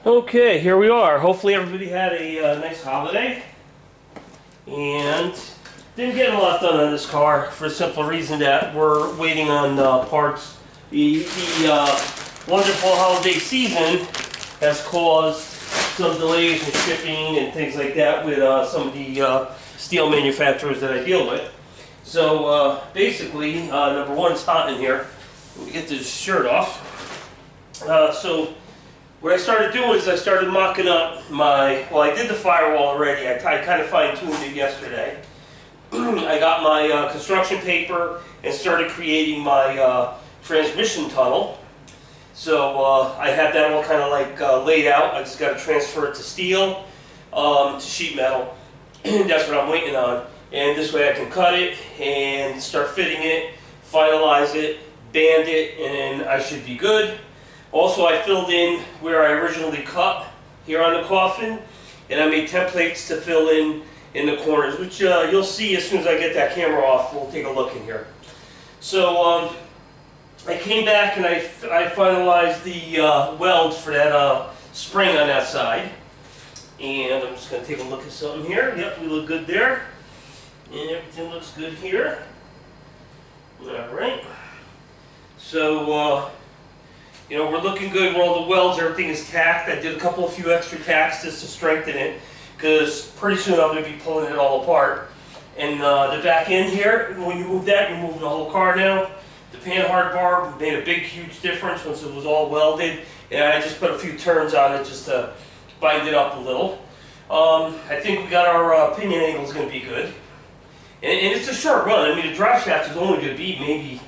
Okay, here we are. Hopefully everybody had a nice holiday and didn't get a lot done on this car for the simple reason that we're waiting on parts. The wonderful holiday season has caused some delays in shipping and things like that with some of the steel manufacturers that I deal with. So basically, number one, it's hot in here. Let me get this shirt off. So what I started doing is I started mocking up well, I did the firewall already. I kind of fine-tuned it yesterday. I got my construction paper and started creating my transmission tunnel. So I have that all kind of like laid out. I just got to transfer it to steel, to sheet metal. That's what I'm waiting on. And this way I can cut it and start fitting it, finalize it, band it, and I should be good. Also, I filled in where I originally cut here on the coffin, and I made templates to fill in the corners, which you'll see as soon as I get that camera off. We'll take a look in here. So I came back and I finalized the welds for that spring on that side. And I'm just going to take a look at something here. Yep, we look good there. And everything looks good here. Alright. So, you know, we're looking good with all the welds. Everything is tacked. I did a few extra tacks just to strengthen it, because pretty soon I'm going to be pulling it all apart. And the back end here, when you move that, you're moving the whole car now. The panhard bar made a big, huge difference once it was all welded. And I just put a few turns on it just to bind it up a little. I think we got our pinion angles going to be good. And it's a short run. I mean, the drive shaft is only going to be maybe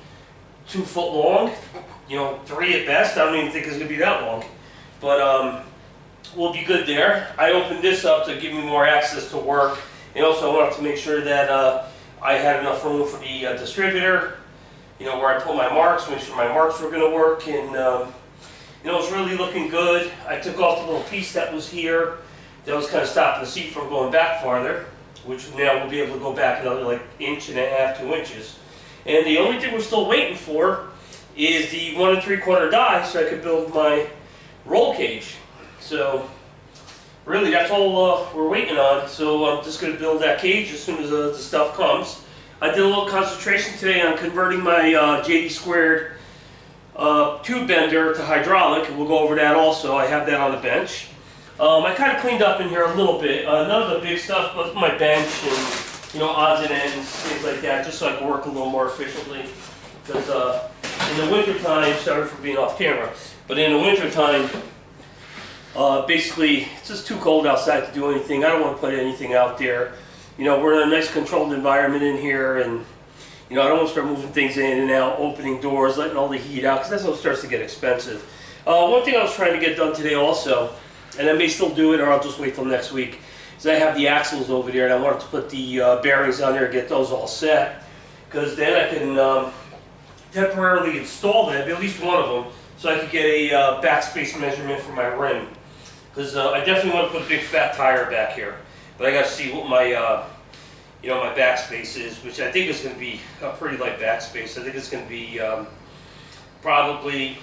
2 foot long. You know, 3 at best. I don't even think it's going to be that long. But we'll be good there. I opened this up to give me more access to work. And also I wanted to make sure that I had enough room for the distributor. You know, where I put my marks, make sure my marks were going to work. And, you know, it's really looking good. I took off the little piece that was here. That was kind of stopping the seat from going back farther, which now we'll be able to go back another like 1.5 to 2 inches. And the only thing we're still waiting for is the 1 3/4 die so I could build my roll cage. So really that's all we're waiting on. So I'm just going to build that cage as soon as the stuff comes. I did a little concentration today on converting my JD squared tube bender to hydraulic, and we'll go over that also. I have that on the bench. I kind of cleaned up in here a little bit. None of the big stuff, but my bench and, you know, odds and ends, things like that, just so I can work a little more efficiently. Because in the wintertime, sorry for being off camera, but in the wintertime, basically, it's just too cold outside to do anything. I don't want to put anything out there. You know, we're in a nice controlled environment in here, and, you know, I don't want to start moving things in and out, opening doors, letting all the heat out, because that's when it starts to get expensive. One thing I was trying to get done today also, and I may still do it, or I'll just wait till next week, is I have the axles over there, and I wanted to put the bearings on there and get those all set, because then I can temporarily install them, at least one of them, so I could get a backspace measurement for my rim. Because I definitely want to put a big fat tire back here, but I got to see what my you know, my backspace is, which I think is going to be a pretty light backspace. I think it's going to be probably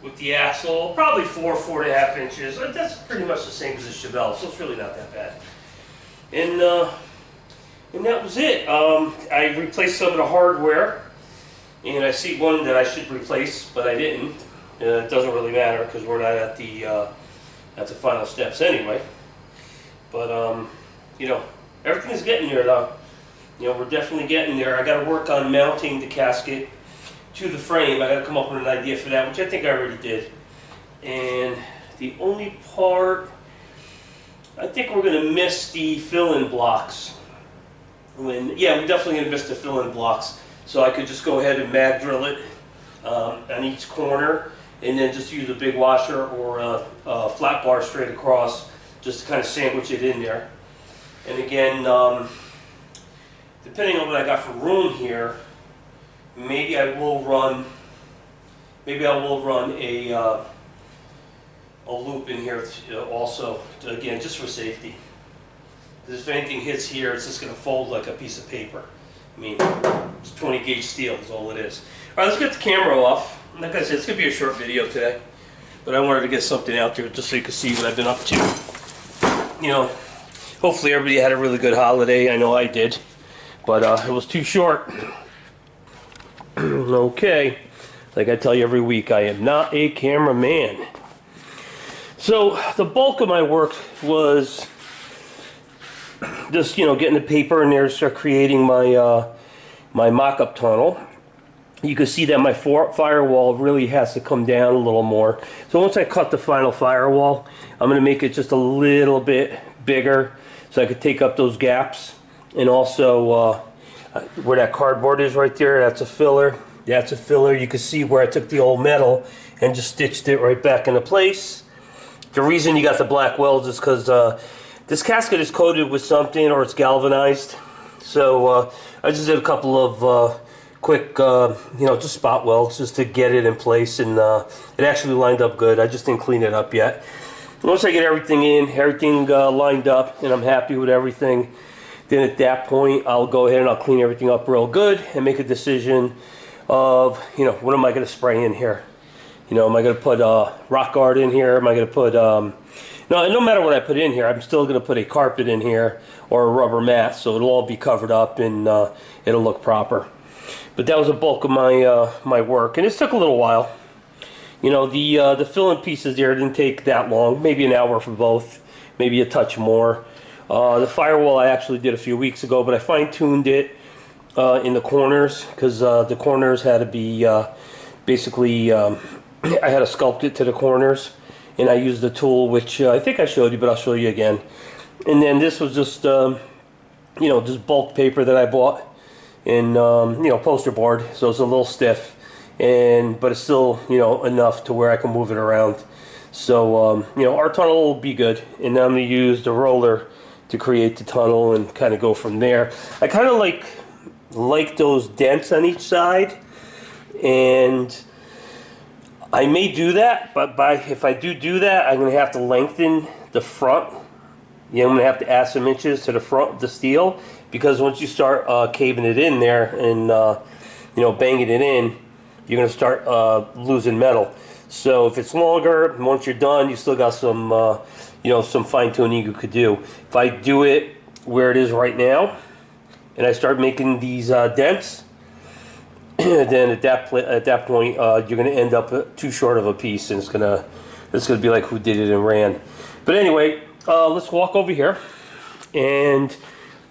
with the axle, probably 4.5 inches. That's pretty much the same as the Chevelle, so it's really not that bad. And that was it. I replaced some of the hardware, and I see one that I should replace, but I didn't. It doesn't really matter because we're not at the final steps anyway. But you know, everything is getting there though. You know, we're definitely getting there. I got to work on mounting the casket to the frame. I got to come up with an idea for that, which I think I already did. And the only part, I think we're going to miss the fill-in blocks. Yeah, we're definitely going to miss the fill-in blocks. So I could just go ahead and mag drill it on each corner, and then just use a big washer or a flat bar straight across, just to kind of sandwich it in there. And again, depending on what I got for room here, maybe I will run a loop in here also, again, just for safety. Because if anything hits here, it's just going to fold like a piece of paper. I mean, it's 20 gauge steel is all it is. All right, let's get the camera off. Like I said, it's going to be a short video today. but I wanted to get something out there just so you can see what I've been up to. You know, hopefully everybody had a really good holiday. I know I did, but it was too short. Okay, like I tell you every week, I am not a cameraman. So the bulk of my work was just, you know, getting the paper in there, start creating my my mock-up tunnel. You can see that my firewall really has to come down a little more. So once I cut the final firewall, I'm going to make it just a little bit bigger so I could take up those gaps. And also where that cardboard is right there, that's a filler. That's a filler. You can see where I took the old metal and just stitched it right back into place. The reason you got the black welds is because this casket is coated with something, or it's galvanized. So I just did a couple of quick, you know, just spot welds just to get it in place, and it actually lined up good. I just didn't clean it up yet. Once I get everything in, everything lined up, and I'm happy with everything, then at that point I'll go ahead and I'll clean everything up real good and make a decision of, you know, what am I going to spray in here? You know, am I going to put rock guard in here? Am I going to put no matter what I put in here, I'm still going to put a carpet in here or a rubber mat, so it'll all be covered up and it'll look proper. But that was the bulk of my my work, and it took a little while. You know, the filling pieces there didn't take that long, maybe an hour for both, maybe a touch more. The firewall I actually did a few weeks ago, but I fine-tuned it in the corners, because the corners had to be basically, I had to sculpt it to the corners, and I used the tool, which I think I showed you, but I'll show you again. And then this was just, you know, just bulk paper that I bought, and you know, poster board, so it's a little stiff, but it's still, you know, enough to where I can move it around. So you know, our tunnel will be good, and then I'm going to use the roller to create the tunnel and kind of go from there. I kind of like those dents on each side, and I may do that, but if I do that, I'm going to have to lengthen the front. Yeah, I'm going to have to add some inches to the front of the steel, because once you start caving it in there and you know, banging it in, you're going to start losing metal. So if it's longer, once you're done, you still got some you know, some fine tuning you could do. If I do it where it is right now, and I start making these dents, then at that point you're going to end up too short of a piece, and it's gonna be like who did it and ran. But anyway, let's walk over here. And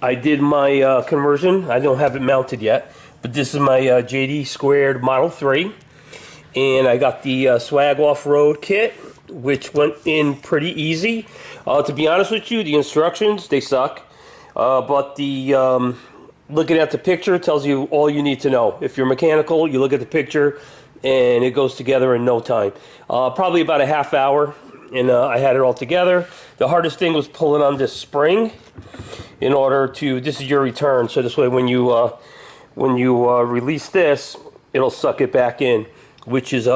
I did my conversion. I don't have it mounted yet, but this is my JD Squared Model 3, and I got the Swag Off-Road kit, which went in pretty easy. To be honest with you, the instructions, they suck, but the looking at the picture tells you all you need to know. If you're mechanical, you look at the picture and it goes together in no time. Probably about a half hour, and I had it all together. The hardest thing was pulling on this spring in order to, this is your return, so this way when you release this, it'll suck it back in, which is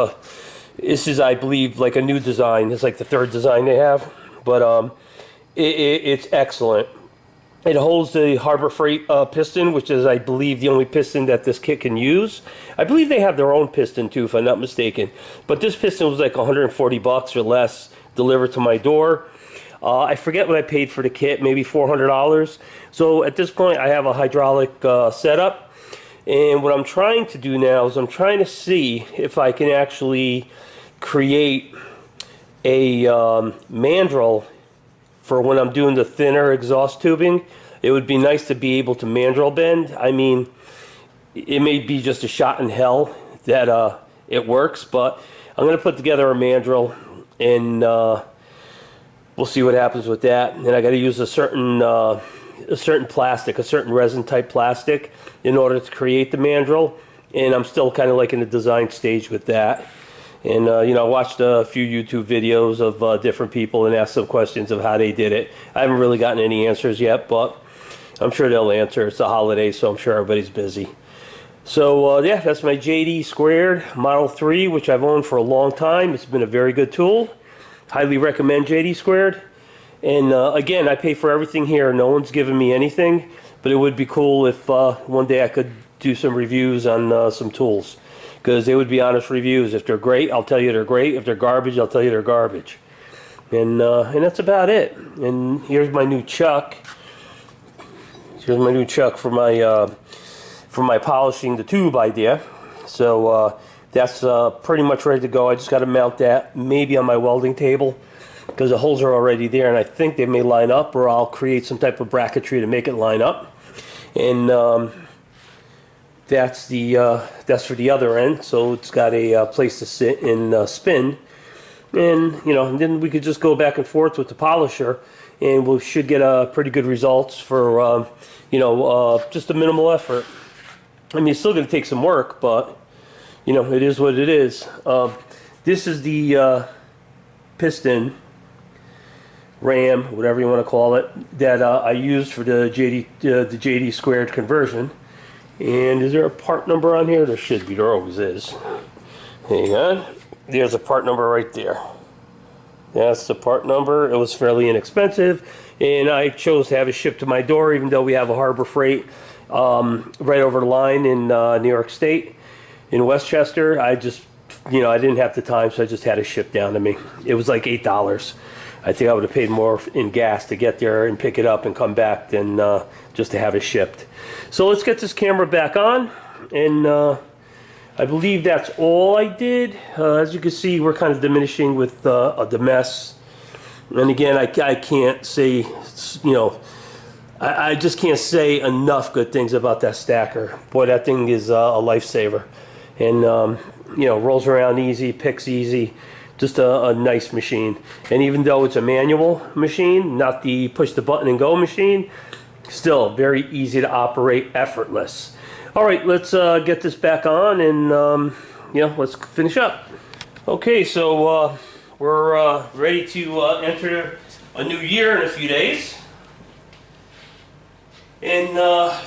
this is, I believe, like a new design. It's like the third design they have, but it's excellent. It holds the Harbor Freight piston, which is, I believe, the only piston that this kit can use. I believe they have their own piston too, if I'm not mistaken. But this piston was like 140 bucks or less delivered to my door. I forget what I paid for the kit, maybe $400. So at this point, I have a hydraulic setup. And what I'm trying to do now is I'm trying to see if I can actually create a mandrel for when I'm doing the thinner exhaust tubing. It would be nice to be able to mandrel bend. I mean, it may be just a shot in hell that it works, but I'm going to put together a mandrel, and we'll see what happens with that. And I got to use a certain plastic, a certain resin type plastic, in order to create the mandrel. And I'm still kind of like in the design stage with that. And you know, I watched a few YouTube videos of different people and asked some questions of how they did it. I haven't really gotten any answers yet, but I'm sure they'll answer. It's the holidays, so I'm sure everybody's busy. So yeah, that's my JD Squared Model 3, which I've owned for a long time. It's been a very good tool. Highly recommend JD Squared. And again, I pay for everything here. No one's giving me anything, but it would be cool if one day I could do some reviews on some tools. because they would be honest reviews. If they're great, I'll tell you they're great. If they're garbage, I'll tell you they're garbage. And that's about it. And here's my new chuck. Here's my new chuck for my polishing the tube idea. So that's pretty much ready to go. I just got to mount that maybe on my welding table because the holes are already there, and I think they may line up, or I'll create some type of bracketry to make it line up. And that's for the other end, so it's got a place to sit and spin. And and then we could just go back and forth with the polisher, and we should get pretty good results for just a minimal effort. I mean, it's still going to take some work, but it is what it is. This is the piston ram, whatever you want to call it, that I used for the JD squared conversion. And is there a part number on here? There should be. There always is. Hang on. There's a part number right there. That's the part number. It was fairly inexpensive, and I chose to have it shipped to my door, even though we have a Harbor Freight right over the line in New York State, in Westchester. I just, I didn't have the time, so I just had it shipped down to me. It was like $8. I think I would have paid more in gas to get there and pick it up and come back than just to have it shipped. So let's get this camera back on, and I believe that's all I did. As you can see, we're kind of diminishing with the mess. And again, I can't say, I just can't say enough good things about that stacker. Boy, that thing is a lifesaver. And, rolls around easy, picks easy. Just a nice machine. And even though it's a manual machine, not the push the button and go machine, still very easy to operate, effortless. All right, let's get this back on, and let's finish up. Okay, so we're ready to enter a new year in a few days. And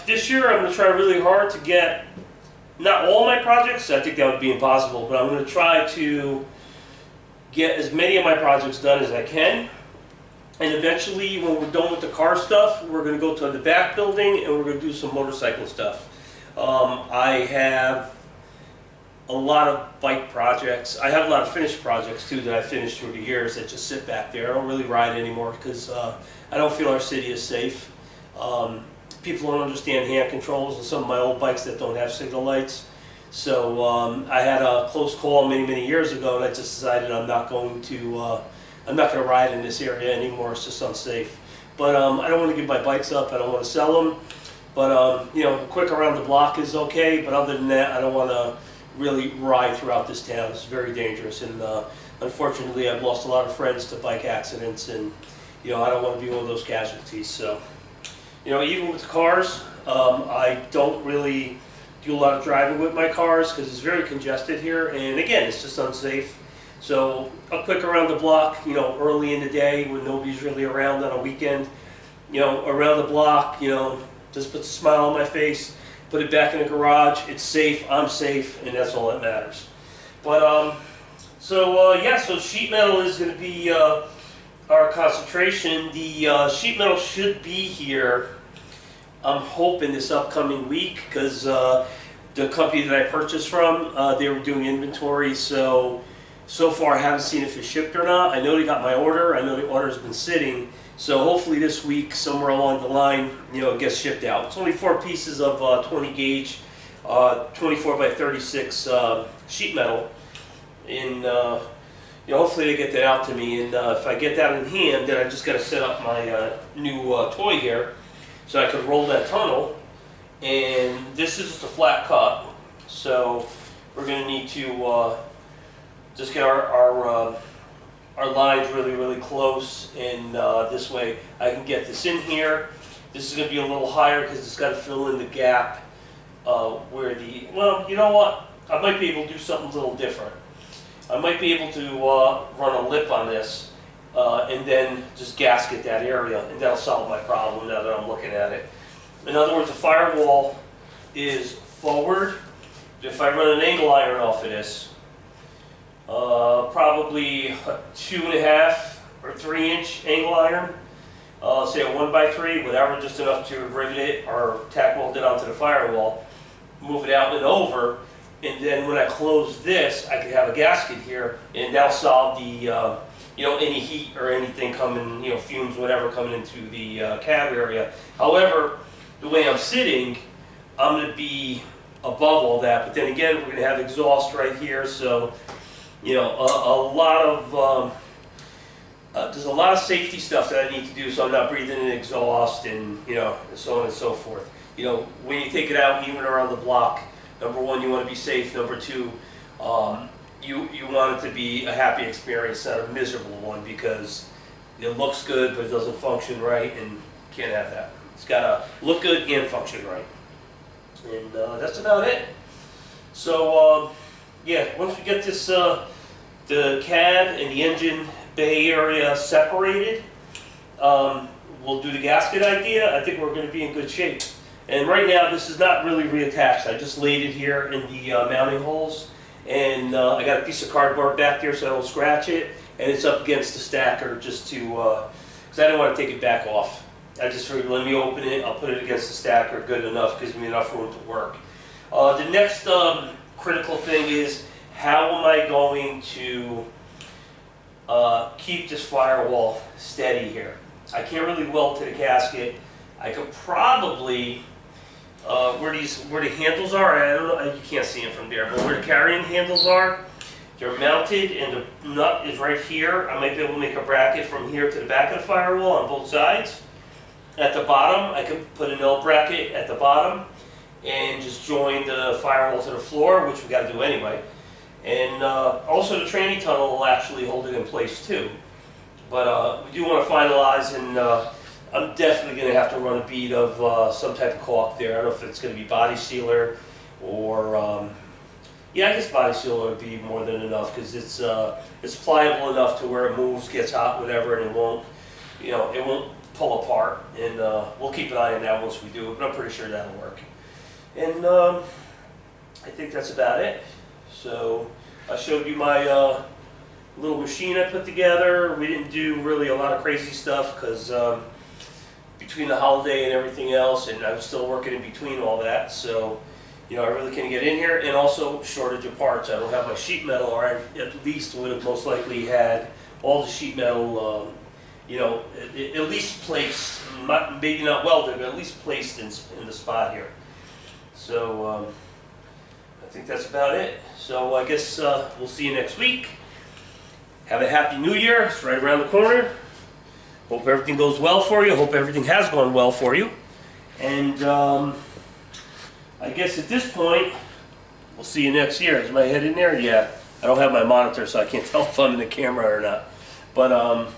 this year I'm going to try really hard to get, not all my projects, I think that would be impossible, but I'm going to try to get as many of my projects done as I can. And eventually, when we're done with the car stuff, we're going to go to the back building and we're going to do some motorcycle stuff. I have a lot of bike projects. I have a lot of finished projects too that I finished through the years that just sit back there. I don't really ride anymore because I don't feel our city is safe. People don't understand hand controls and some of my old bikes that don't have signal lights. So I had a close call many years ago, and I just decided I'm not going to ride in this area anymore. It's just unsafe. But I don't want to give my bikes up. I don't want to sell them. But quick around the block is okay. But other than that, I don't want to really ride throughout this town. It's very dangerous, and unfortunately, I've lost a lot of friends to bike accidents, and I don't want to be one of those casualties. So, even with the cars, I don't really do a lot of driving with my cars because it's very congested here, and again, it's just unsafe. So a quick around the block, early in the day when nobody's really around on a weekend, around the block, just put a smile on my face, put it back in the garage. It's safe, I'm safe, and that's all that matters. But so sheet metal is going to be our concentration. The sheet metal should be here, I'm hoping, this upcoming week, because the company that I purchased from, they were doing inventory, so far I haven't seen if it's shipped or not. I know they got my order. I know the order's been sitting, so hopefully this week, somewhere along the line, it gets shipped out. It's only 4 pieces of 20 gauge, 24 by 36 sheet metal, and hopefully they get that out to me. And if I get that in hand, then I just got to set up my new toy here, so I could roll that tunnel. And this is just a flat cut, so we're going to need to just get our lines really close, and this way I can get this in here. This is going to be a little higher because it's got to fill in the gap where the, well, you know what, I might be able to do something a little different. I might be able to run a lip on this and then just gasket that area, and that'll solve my problem now that I'm looking at it. In other words, the firewall is forward. If I run an angle iron off of this, probably a 2.5 or 3 inch angle iron, say a 1x3, whatever, just enough to rivet it or tack weld it onto the firewall, move it out and over, and then when I close this, I could have a gasket here, and that'll solve the, you know, any heat or anything coming, you know, fumes, whatever, coming into the cab area. However, the way I'm sitting, I'm going to be above all that, but then again, we're going to have exhaust right here, so, you know, there's a lot of safety stuff that I need to do, so I'm not breathing in exhaust and, you know, and so on and so forth. You know, when you take it out, even around the block, number one, you want to be safe. Number two, you want it to be a happy experience, not a miserable one, because it looks good, but it doesn't function right, and you can't have that. It's got to look good and function right. And that's about it. So, yeah, once we get this, the cab and the engine bay area separated, we'll do the gasket idea. I think we're going to be in good shape. And right now, this is not really reattached. I just laid it here in the mounting holes, and I got a piece of cardboard back there so I don't scratch it, and it's up against the stacker just to, because I don't want to take it back off. I just figured, let me open it, I'll put it against the stacker, good enough, gives me enough room to work. The next critical thing is, how am I going to keep this firewall steady here? I can't really weld to the gasket. I could probably, where the handles are, I don't know, you can't see them from there, but where the carrying handles are, they're mounted and the nut is right here. I might be able to make a bracket from here to the back of the firewall on both sides. At the bottom, I could put an L bracket at the bottom and just join the firewall to the floor, which we got to do anyway. And also the tranny tunnel will actually hold it in place too. But we do want to finalize, and I'm definitely going to have to run a bead of some type of caulk there. I don't know if it's going to be body sealer or, yeah, I guess body sealer would be more than enough, because it's pliable enough to where it moves, gets hot, whatever, and it won't, you know, it won't pull apart. And we'll keep an eye on that once we do it, but I'm pretty sure that'll work. And I think that's about it. So I showed you my little machine I put together. We didn't do really a lot of crazy stuff because between the holiday and everything else, and I was still working in between all that, so you know, I really couldn't get in here. And also shortage of parts. I don't have my sheet metal, or I at least would have most likely had all the sheet metal, you know, at least placed, maybe not welded, but at least placed in the spot here. So I think that's about it. So I guess we'll see you next week. Have a happy new year. It's right around the corner. Hope everything goes well for you. Hope everything has gone well for you. And I guess at this point, we'll see you next year. Is my head in there? Yeah. I don't have my monitor, so I can't tell if I'm in the camera or not. But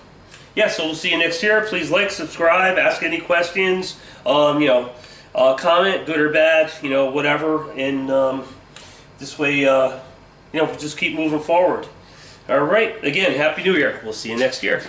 yeah, so we'll see you next year. Please like, subscribe, ask any questions. You know, comment, good or bad, you know, whatever. And this way, you know, just keep moving forward. All right. Again, Happy New Year. We'll see you next year.